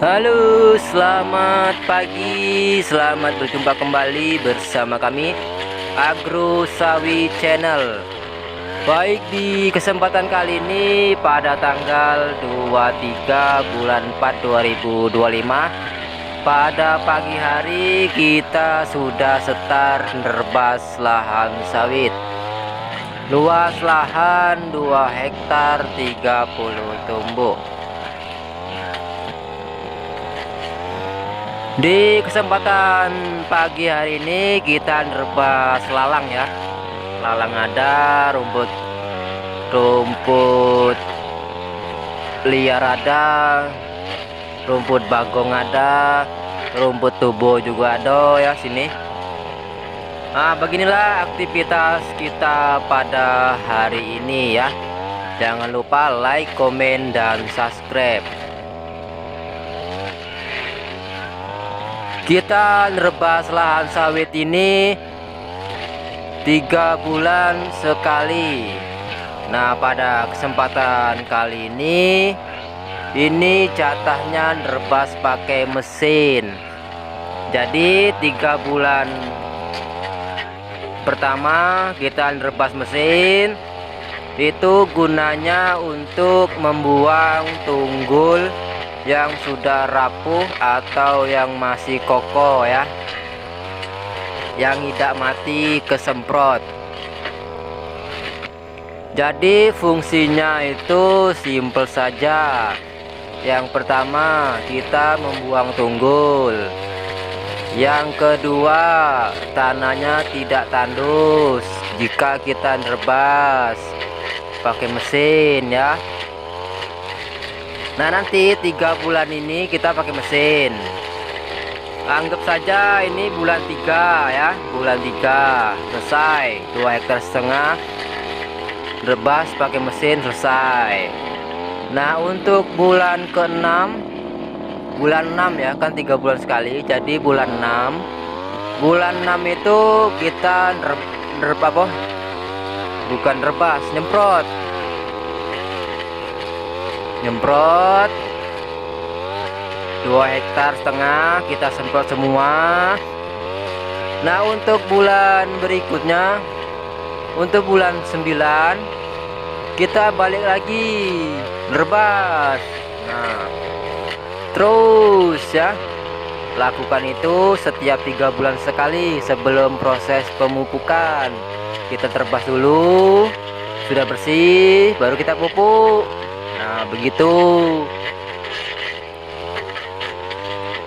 Halo, selamat pagi, selamat berjumpa kembali bersama kami Agro Sawi Channel. Baik, di kesempatan kali ini pada tanggal 23 bulan 4 2025, pada pagi hari kita sudah start nerbas lahan sawit. Luas lahan 2 hektar 30 tumbuk. Di kesempatan pagi hari ini kita nerbas lalang ya. Lalang ada, rumput liar ada, rumput bagong ada, rumput tubo juga ada ya sini. Nah, beginilah aktivitas kita pada hari ini ya. Jangan lupa like, komen, dan subscribe. Kita nerbas lahan sawit ini 3 bulan sekali. Nah, pada kesempatan kali ini jatahnya nerbas pakai mesin. Jadi 3 bulan pertama kita nerbas mesin, itu gunanya untuk membuang tunggul yang sudah rapuh atau yang masih kokoh ya, yang tidak mati kesemprot. Jadi fungsinya itu simpel saja. Yang pertama kita membuang tunggul, yang kedua tanahnya tidak tandus jika kita nerbas pakai mesin ya. Nah, nanti 3 bulan ini kita pakai mesin. Anggap saja ini bulan 3 ya, bulan 3 selesai 2 hektar setengah rebas pakai mesin selesai. Nah, untuk bulan ke-6, bulan 6 ya, kan 3 bulan sekali, jadi bulan 6 itu kita bukan rebas, nyemprot 2 hektar setengah kita semprot semua. Nah, untuk bulan berikutnya, untuk bulan 9 kita balik lagi nerbas. Nah, terus ya, lakukan itu setiap 3 bulan sekali. Sebelum proses pemupukan kita terbas dulu, sudah bersih baru kita pupuk. Nah, begitu.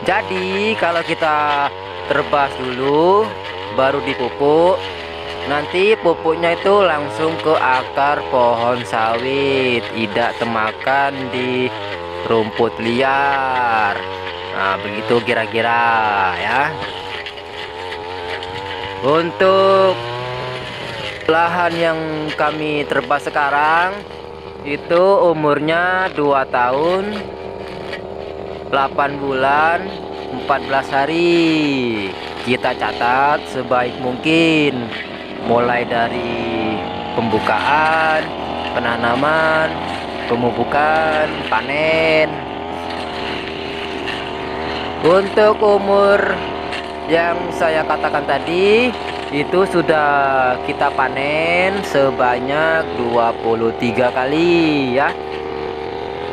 Jadi kalau kita terbas dulu baru dipupuk, nanti pupuknya itu langsung ke akar pohon sawit, tidak termakan di rumput liar. Nah, begitu kira-kira ya. Untuk lahan yang kami terbas sekarang itu umurnya 2 tahun 8 bulan 14 hari. Kita catat sebaik mungkin, mulai dari pembukaan, penanaman, pemupukan, panen. Untuk umur yang saya katakan tadi itu sudah kita panen sebanyak 23 kali ya.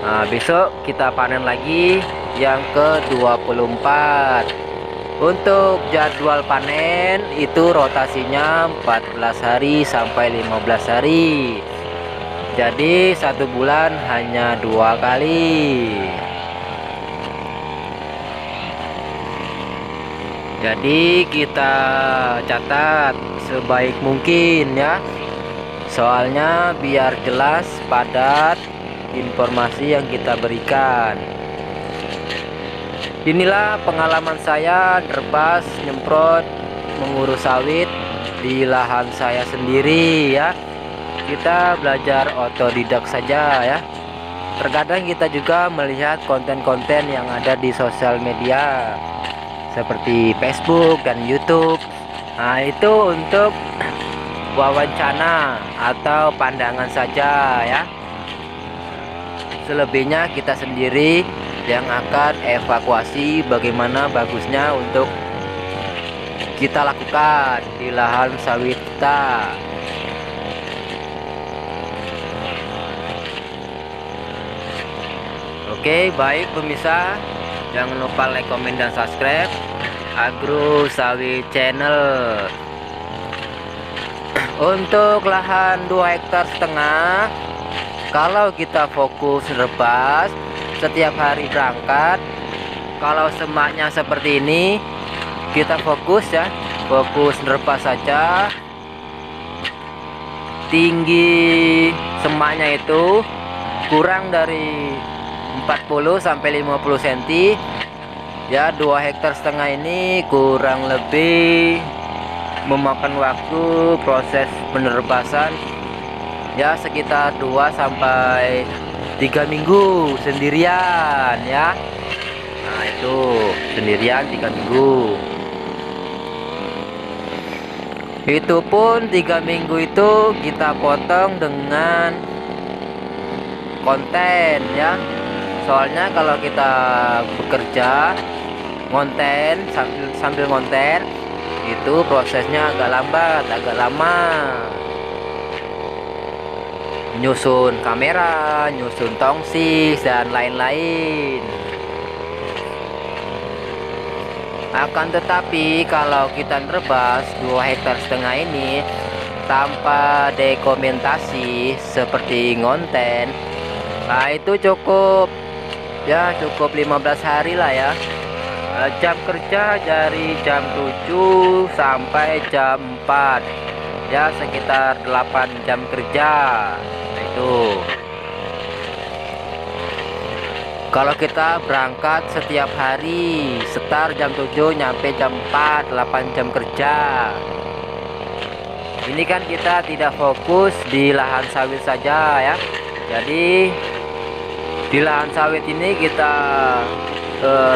Nah, besok kita panen lagi yang ke-24. Untuk jadwal panen itu rotasinya 14 hari sampai 15 hari. Jadi 1 bulan hanya 2 kali. Jadi kita catat sebaik mungkin ya, soalnya biar jelas padat informasi yang kita berikan. Inilah pengalaman saya nerbas, nyemprot, mengurus sawit di lahan saya sendiri ya. Kita belajar otodidak saja ya. Terkadang kita juga melihat konten-konten yang ada di sosial media seperti Facebook dan YouTube. Nah, itu untuk wawancara atau pandangan saja ya. Selebihnya kita sendiri yang akan evakuasi bagaimana bagusnya untuk kita lakukan di lahan sawit kita. Oke, baik pemirsa, jangan lupa like, komen, dan subscribe Agro Sawit Channel. Untuk lahan 2,5 hektar, kalau kita fokus rebas setiap hari berangkat, kalau semaknya seperti ini, kita fokus ya, fokus rebas saja. Tinggi semaknya itu kurang dari 40 sampai 50 cm ya. 2,5 hektar ini kurang lebih memakan waktu proses penerbasan ya sekitar 2 sampai 3 minggu sendirian ya. Nah, itu sendirian 3 minggu. Itu pun 3 minggu itu kita potong dengan konten ya. Soalnya kalau kita bekerja ngonten sambil ngonten itu prosesnya agak lambat, agak lama. Nyusun kamera, nyusun tongsis, dan lain-lain. Akan tetapi kalau kita nerbas 2,5 hektar ini tanpa dokumentasi seperti ngonten, nah itu cukup ya, cukup 15 hari lah ya. Jam kerja dari jam 7 sampai jam 4 ya, sekitar 8 jam kerja. Nah, itu kalau kita berangkat setiap hari, start jam 7 nyampe jam 4, 8 jam kerja. Ini kan kita tidak fokus di lahan sawit saja ya. Jadi di lahan sawit ini kita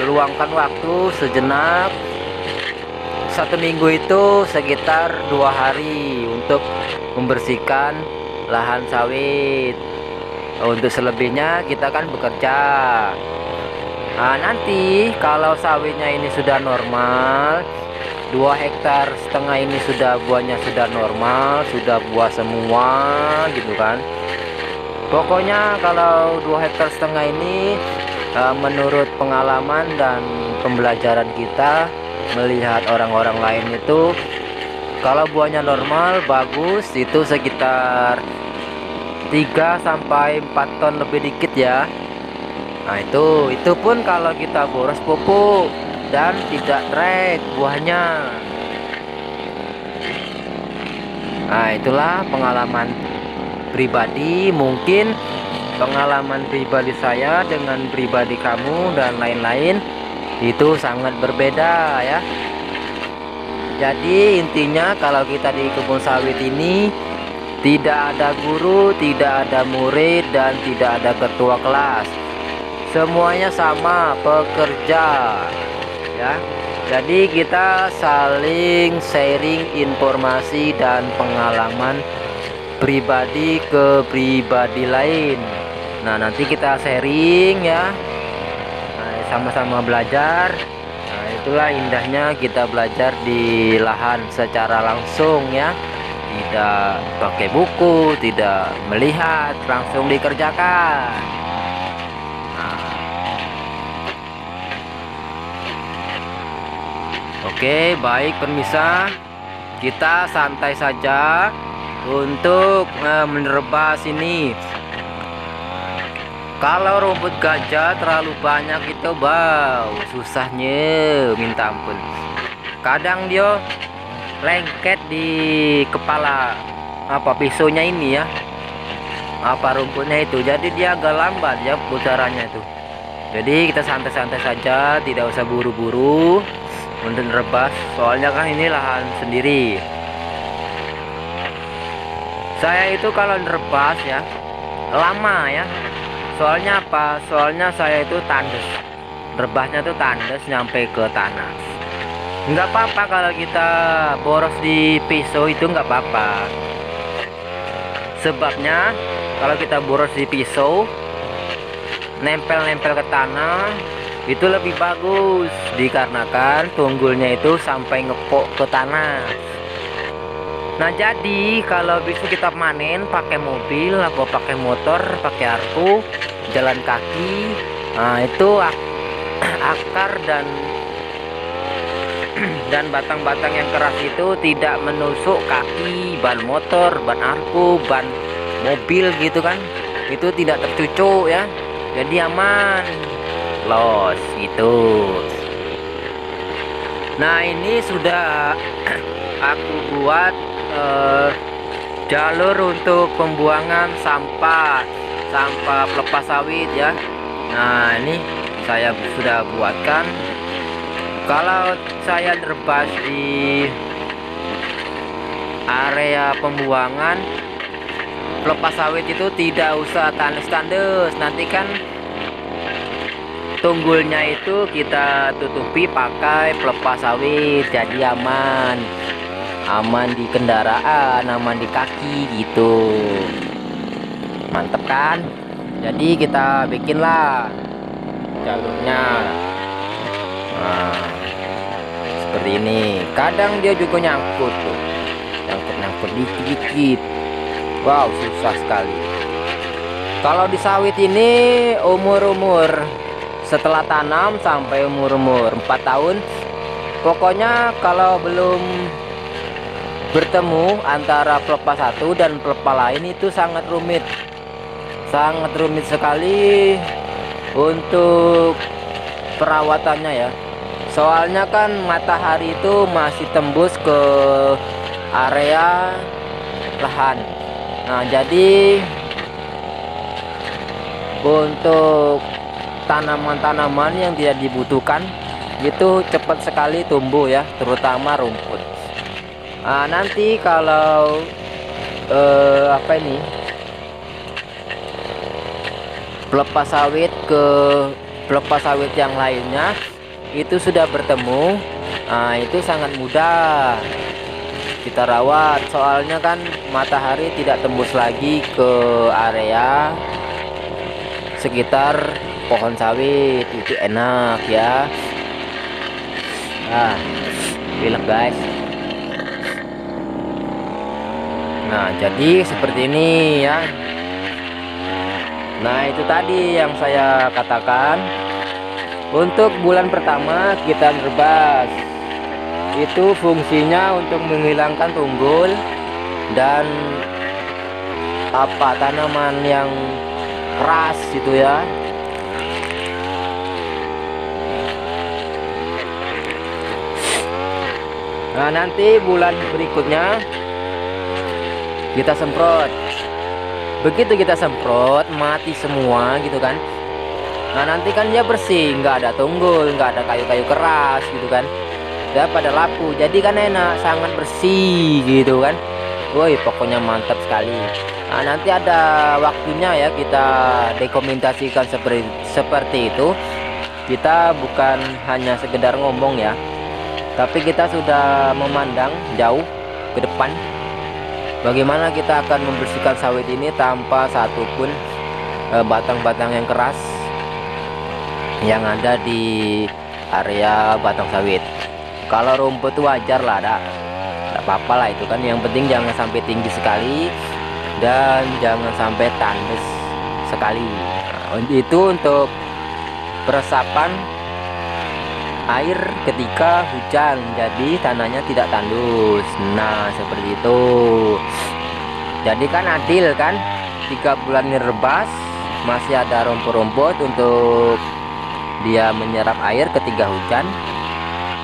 luangkan waktu sejenak. 1 minggu itu sekitar 2 hari untuk membersihkan lahan sawit. Untuk selebihnya kita kan bekerja. Nah, nanti kalau sawitnya ini sudah normal, 2,5 hektar ini sudah buahnya sudah normal, sudah buah semua gitu kan. Pokoknya kalau 2,5 hektar ini menurut pengalaman dan pembelajaran kita melihat orang-orang lain itu, kalau buahnya normal bagus itu sekitar 3 sampai 4 ton lebih dikit ya. Nah, itu pun kalau kita boros pupuk dan tidak trek buahnya. Nah, itulah pengalaman pribadi, mungkin pengalaman pribadi saya dengan pribadi kamu dan lain-lain itu sangat berbeda ya. Jadi intinya kalau kita di kebun sawit ini tidak ada guru, tidak ada murid, dan tidak ada ketua kelas. Semuanya sama pekerja ya. Jadi kita saling sharing informasi dan pengalaman pribadi ke pribadi lain. Nah, nanti kita sharing ya, sama-sama belajar. Nah, itulah indahnya kita belajar di lahan secara langsung ya, tidak pakai buku, tidak melihat, langsung dikerjakan. Oke, baik pemirsa, kita santai saja untuk menerbas ini. Kalau rumput gajah terlalu banyak itu bau, susahnya minta ampun. Kadang dia lengket di kepala pisaunya ini ya, rumputnya itu, jadi dia agak lambat ya putarannya itu. Jadi kita santai-santai saja, tidak usah buru-buru untuk menerbas, soalnya kan ini lahan sendiri. Saya itu kalau nerbas ya lama ya. Soalnya apa? Soalnya saya itu tandes. Rebasnya tuh tandes nyampe ke tanah. Nggak apa-apa kalau kita boros di pisau, itu nggak apa-apa. Sebabnya kalau kita boros di pisau, nempel-nempel ke tanah itu lebih bagus, dikarenakan tunggulnya itu sampai ngepok ke tanah. Nah, jadi kalau bisa kita panen pakai mobil atau pakai motor, pakai arku, jalan kaki, nah itu akar dan batang-batang yang keras itu tidak menusuk kaki, ban motor, ban arku, ban mobil gitu kan, itu tidak tercucuk ya, jadi aman, los gitu. Nah, ini sudah aku buat jalur untuk pembuangan sampah pelepas sawit ya. Nah, ini saya sudah buatkan. Kalau saya nerbas di area pembuangan pelepas sawit itu tidak usah tandes-tandes, nanti kan tunggulnya itu kita tutupi pakai pelepas sawit, jadi aman di kendaraan, aman di kaki gitu, mantep kan. Jadi kita bikinlah jalurnya. Nah, seperti ini. Kadang dia juga nyangkut tuh, nyangkut dikit-dikit. Wow, susah sekali. Kalau di sawit ini umur setelah tanam sampai umur 4 tahun, pokoknya kalau belum bertemu antara pelepah satu dan pelepah lain itu sangat rumit sekali untuk perawatannya ya. Soalnya kan matahari itu masih tembus ke area lahan. Nah, jadi untuk tanaman-tanaman yang tidak dibutuhkan itu cepat sekali tumbuh ya, terutama rumput. Nah, nanti kalau pelepas sawit ke pelepas sawit yang lainnya itu sudah bertemu, nah itu sangat mudah kita rawat, soalnya kan matahari tidak tembus lagi ke area sekitar pohon sawit, itu enak ya. Nah, pilek guys. Nah, jadi seperti ini ya. Nah, itu tadi yang saya katakan. Untuk bulan pertama kita nerbas, itu fungsinya untuk menghilangkan tunggul dan tanaman yang keras gitu ya. Nah, nanti bulan berikutnya kita semprot. Begitu kita semprot, mati semua gitu kan. Nah, nanti kan dia bersih, nggak ada tunggul, nggak ada kayu-kayu keras gitu kan, udah pada lapu, jadi kan enak, sangat bersih gitu kan. Woi, pokoknya mantap sekali. Nah, nanti ada waktunya ya kita dokumentasikan seperti itu. Kita bukan hanya sekedar ngomong ya, tapi kita sudah memandang jauh ke depan, bagaimana kita akan membersihkan sawit ini tanpa satupun batang-batang yang keras yang ada di area batang sawit. Kalau rumput itu wajar lah, ada apa-apa lah itu kan, yang penting jangan sampai tinggi sekali dan jangan sampai tandes sekali. Nah, itu untuk peresapan air ketika hujan, jadi tanahnya tidak tandus. Nah, seperti itu. Jadi kan adil kan, 3 bulan direbas masih ada rumput-rumput untuk dia menyerap air ketika hujan.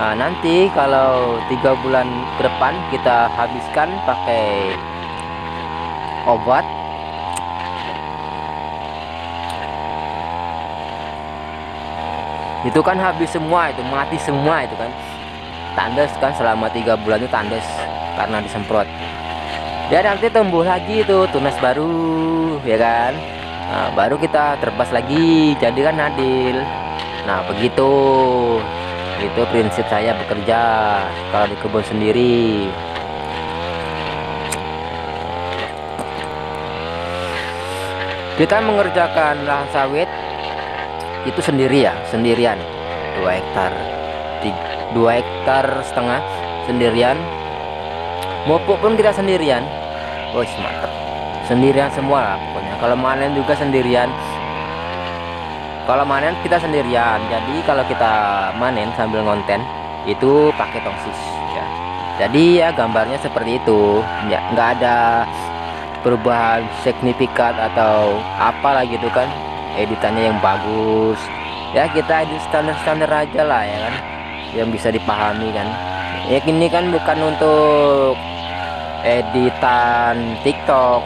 Nah, nanti kalau 3 bulan ke depan kita habiskan pakai obat, itu kan habis semua, itu mati semua itu kan, tandes kan, selama 3 bulan itu tandes karena disemprot. Dia nanti tumbuh lagi itu tunas baru ya kan. Nah, baru kita terbas lagi, jadi kan adil. Nah, begitu, itu prinsip saya bekerja kalau di kebun sendiri. Kita mengerjakan lahan sawit itu sendiri ya, sendirian 2 hektar 2 hektar setengah sendirian. Mupuk pun kita sendirian. Woi, mantap, sendirian semua lah pokoknya. Kalau manen juga sendirian, kalau manen kita sendirian. Jadi kalau kita manen sambil ngonten itu pakai tongsis ya. Jadi ya gambarnya seperti itu ya, nggak ada perubahan signifikan atau apalah gitu kan. Editannya yang bagus ya, kita edit standar-standar aja lah ya kan, yang bisa dipahami kan. Ya ini kan bukan untuk editan TikTok,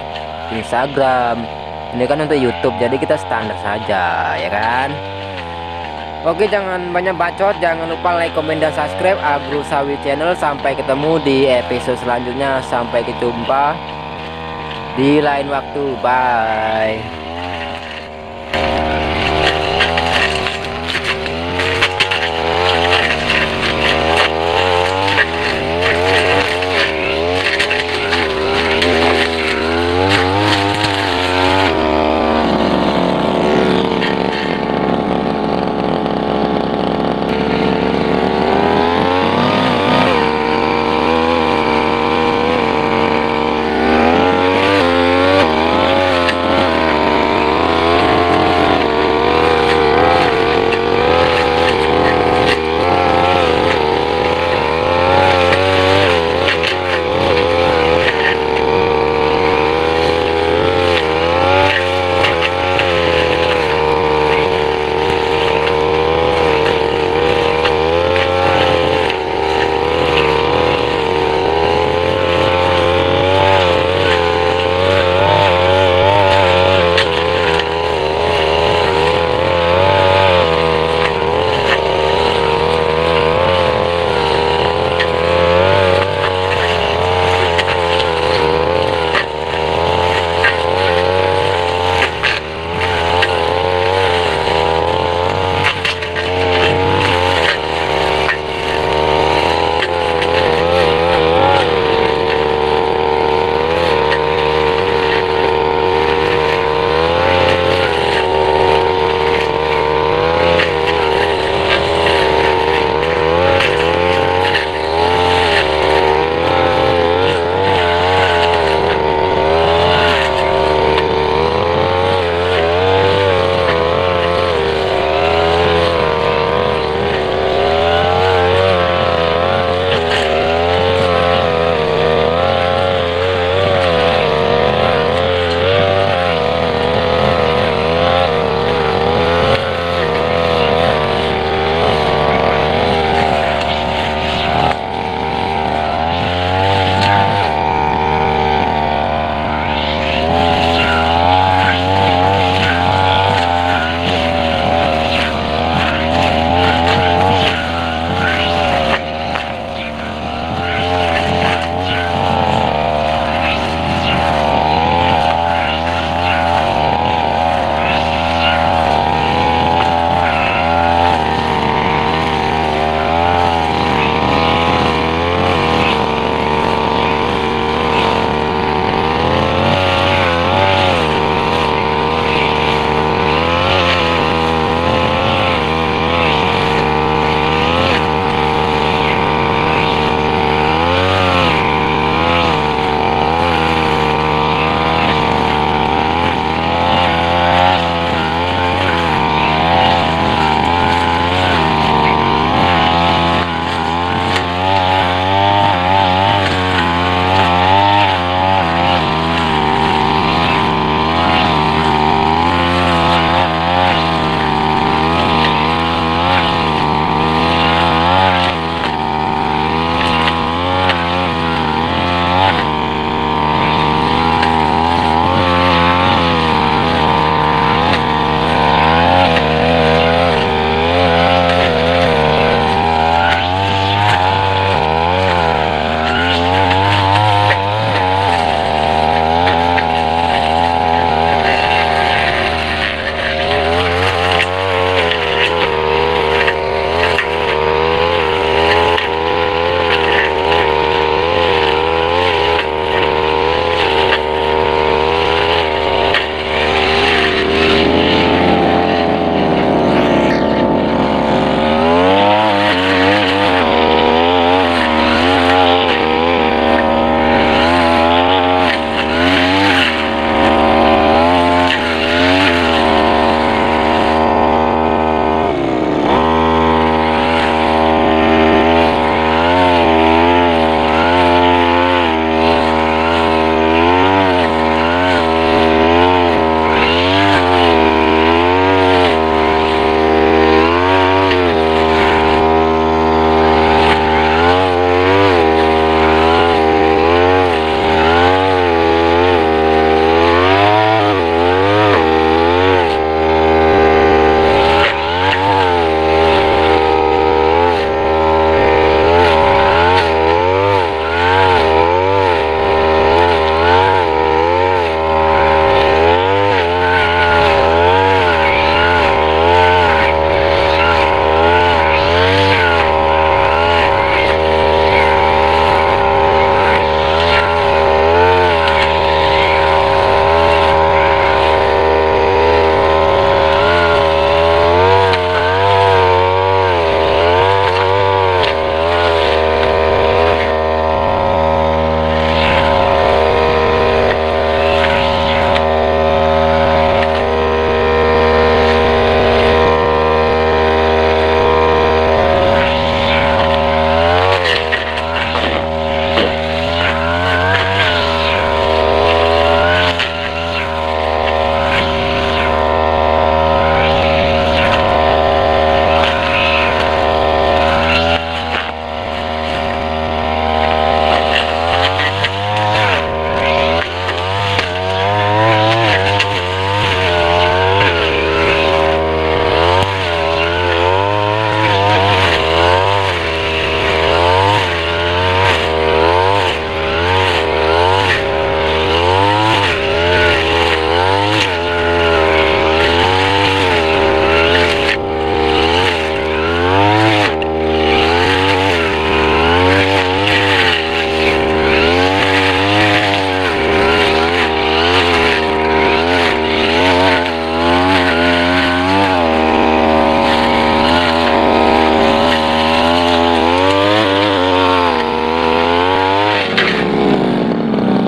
Instagram, ini kan untuk YouTube, jadi kita standar saja ya kan. Oke, jangan banyak bacot, jangan lupa like, komen, dan subscribe Agro Sawit Channel. Sampai ketemu di episode selanjutnya, sampai ketemu di lain waktu, bye.